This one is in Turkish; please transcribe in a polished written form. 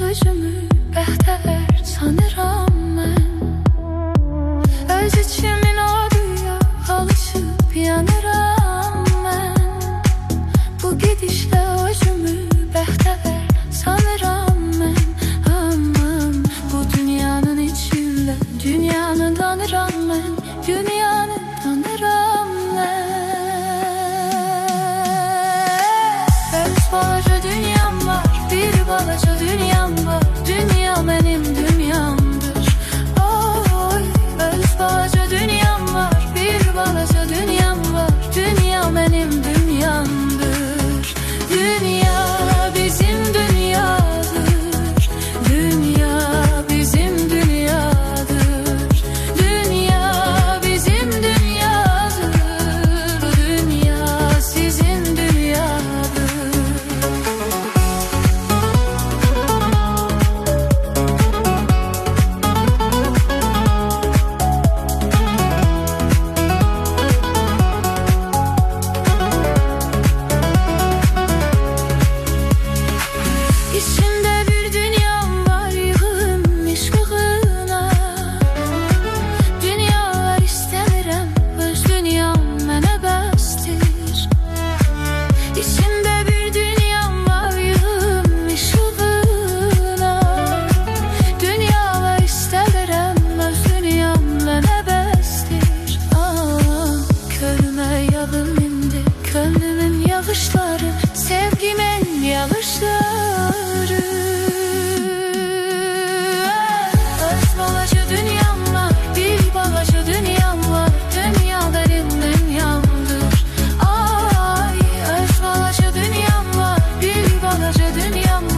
özümü bəhtər sanıram mən. Öz içimin orduya alışıb yanıram mən. Bu gidişlə özümü bəhtər sanıram mən. Aman, bu dünyanın içində dünyanı tanıram mən. Dünyanı tanıram mən. Öz balaca dünyam var, bir balaca dünyam var. Dünya benim dünyamdır. Oy, öz balaca dünyam var, bir balaca dünyam var. Dünya benim dünyamdır. Dünya bizim dünyadır. Dünya bizim dünyadır. Dünya bizim dünyadır. Dünya sizin dünyadır. İçimde bir dünyam var, yığılmış kığına. Dünyalar istəmirəm, öz dünyam mənə bəsdir. İçimde bir dünyam var, yığılmış kığına. Dünyalar istəmirəm, öz dünyam mənə bəsdir. Körümə yağım indi, könlümün yağışları, sevgimin yağışları. Öz balaca dünyam var, bir balaca dünyam var. Dünya benim dünyamdır. Ay, öz balaca dünyam var, bir balaca dünyam var.